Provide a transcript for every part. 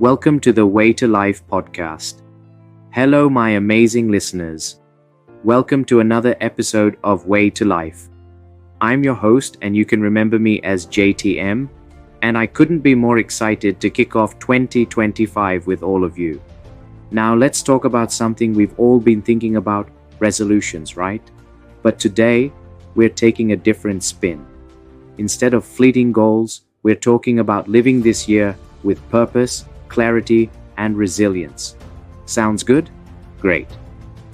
Welcome to the Way to Life podcast. Hello, my amazing listeners. Welcome to another episode of Way to Life. I'm your host, and you can remember me as JTM, and I couldn't be more excited to kick off 2025 with all of you. Now, let's talk about something we've all been thinking about, resolutions, right? But today, we're taking a different spin. Instead of fleeting goals, we're talking about living this year with purpose, clarity, and resilience. Sounds good? Great.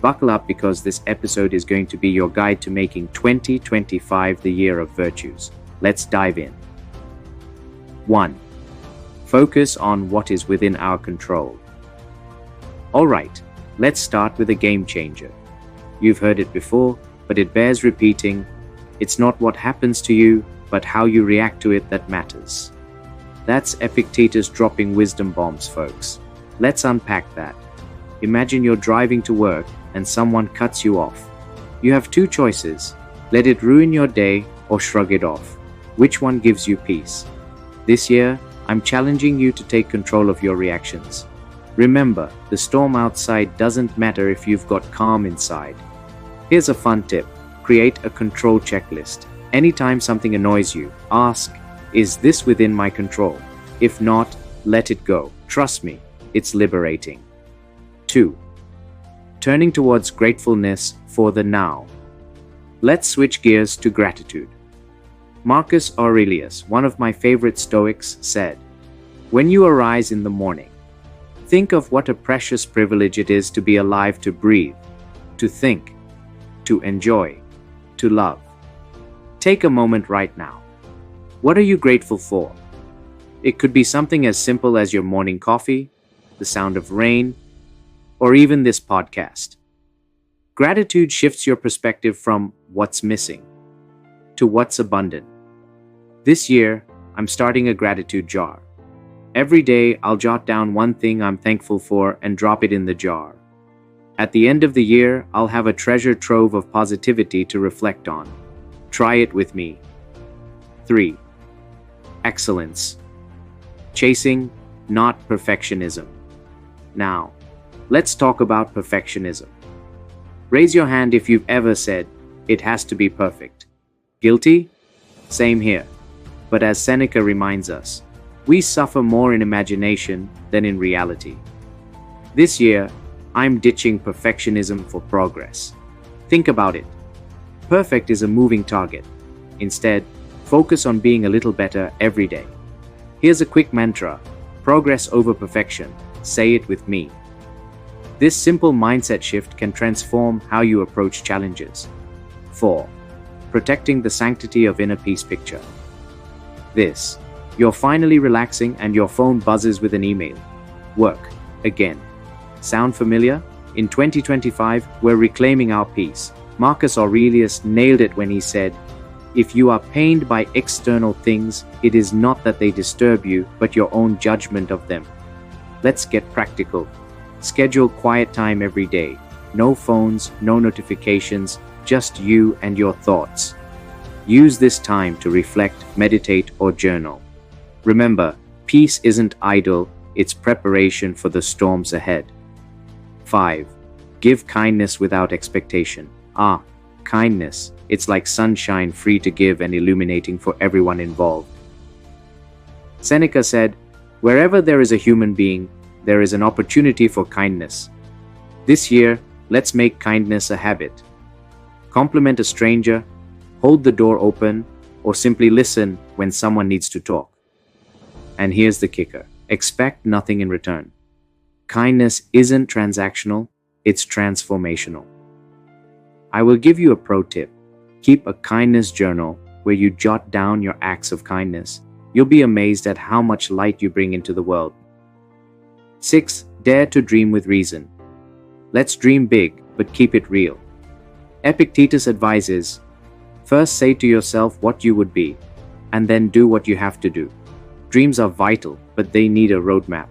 Buckle up because this episode is going to be your guide to making 2025 the year of virtues. Let's dive in. 1. Focus on what is within our control. Alright, let's start with a game changer. You've heard it before, but it bears repeating. It's not what happens to you, but how you react to it that matters. That's Epictetus dropping wisdom bombs, folks. Let's unpack that. Imagine you're driving to work and someone cuts you off. You have two choices: let it ruin your day or shrug it off. Which one gives you peace? This year, I'm challenging you to take control of your reactions. Remember, the storm outside doesn't matter if you've got calm inside. Here's a fun tip. Create a control checklist. Anytime something annoys you, ask, is this within my control? If not, let it go. Trust me, it's liberating. 2. Turning towards gratefulness for the now. Let's switch gears to gratitude. Marcus Aurelius, one of my favorite Stoics, said, "When you arise in the morning, think of what a precious privilege it is to be alive, to breathe, to think, to enjoy, to love." Take a moment right now. What are you grateful for? It could be something as simple as your morning coffee, the sound of rain, or even this podcast. Gratitude shifts your perspective from what's missing to what's abundant. This year, I'm starting a gratitude jar. Every day, I'll jot down one thing I'm thankful for and drop it in the jar. At the end of the year, I'll have a treasure trove of positivity to reflect on. Try it with me. 3. Excellence. Chasing, not perfectionism. Now, let's talk about perfectionism. Raise your hand if you've ever said, "It has to be perfect." Guilty? Same here. But as Seneca reminds us, we suffer more in imagination than in reality. This year, I'm ditching perfectionism for progress. Think about it. Perfect is a moving target. Instead, focus on being a little better every day. Here's a quick mantra: progress over perfection. Say it with me. This simple mindset shift can transform how you approach challenges. 4. Protecting the sanctity of inner peace picture. You're finally relaxing and your phone buzzes with an email. Work. Again. Sound familiar? In 2025, we're reclaiming our peace. Marcus Aurelius nailed it when he said, "If you are pained by external things, it is not that they disturb you, but your own judgment of them." Let's get practical. Schedule quiet time every day. No phones, no notifications, just you and your thoughts. Use this time to reflect, meditate, or journal. Remember, peace isn't idle, it's preparation for the storms ahead. 5. Give kindness without expectation. Kindness. It's like sunshine, free to give and illuminating for everyone involved. Seneca said, "Wherever there is a human being, there is an opportunity for kindness." This year, let's make kindness a habit. Compliment a stranger, hold the door open, or simply listen when someone needs to talk. And here's the kicker: expect nothing in return. Kindness isn't transactional, it's transformational. I will give you a pro tip. Keep a kindness journal where you jot down your acts of kindness. You'll be amazed at how much light you bring into the world. 6. Dare to dream with reason. Let's dream big, but keep it real. Epictetus advises, first say to yourself what you would be, and then do what you have to do. Dreams are vital, but they need a roadmap.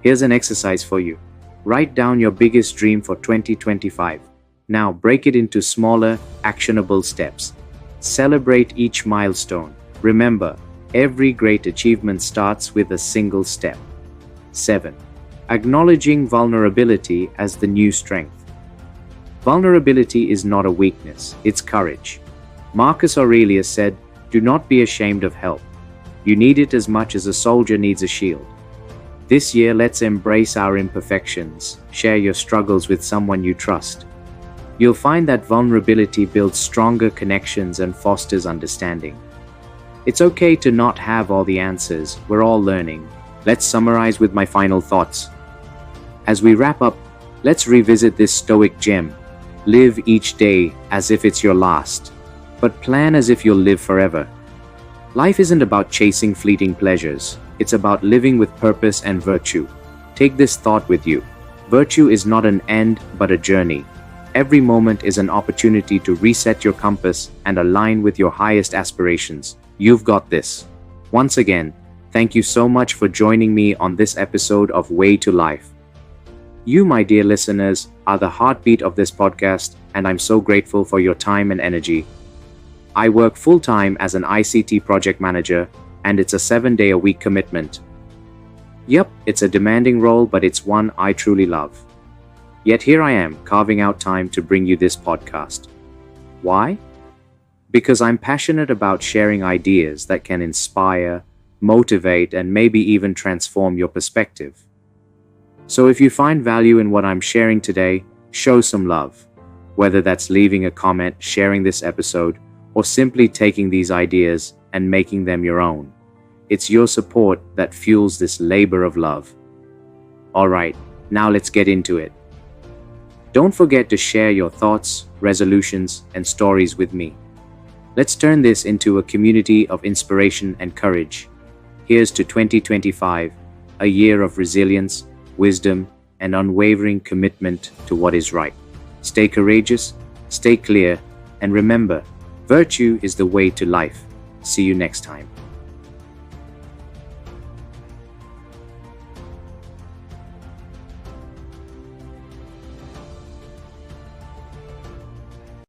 Here's an exercise for you. Write down your biggest dream for 2025. Now break it into smaller, actionable steps. Celebrate each milestone. Remember, every great achievement starts with a single step. 7. Acknowledging vulnerability as the new strength. Vulnerability is not a weakness, it's courage. Marcus Aurelius said, "Do not be ashamed of help. You need it as much as a soldier needs a shield." This year, let's embrace our imperfections. Share your struggles with someone you trust. You'll find that vulnerability builds stronger connections and fosters understanding. It's okay to not have all the answers. We're all learning. Let's summarize with my final thoughts. As we wrap up, let's revisit this Stoic gem. Live each day as if it's your last, but plan as if you'll live forever. Life isn't about chasing fleeting pleasures. It's about living with purpose and virtue. Take this thought with you. Virtue is not an end, but a journey. Every moment is an opportunity to reset your compass and align with your highest aspirations. You've got this. Once again, thank you so much for joining me on this episode of Way to Life. You, my dear listeners, are the heartbeat of this podcast, and I'm so grateful for your time and energy. I work full-time as an ICT Project Manager, and it's a 7-day-a-week commitment. Yep, it's a demanding role, but it's one I truly love. Yet here I am, carving out time to bring you this podcast. Why? Because I'm passionate about sharing ideas that can inspire, motivate, and maybe even transform your perspective. So if you find value in what I'm sharing today, show some love. Whether that's leaving a comment, sharing this episode, or simply taking these ideas and making them your own. It's your support that fuels this labor of love. Alright, now let's get into it. Don't forget to share your thoughts, resolutions, and stories with me. Let's turn this into a community of inspiration and courage. Here's to 2025, a year of resilience, wisdom, and unwavering commitment to what is right. Stay courageous, stay clear, and remember, virtue is the way to life. See you next time.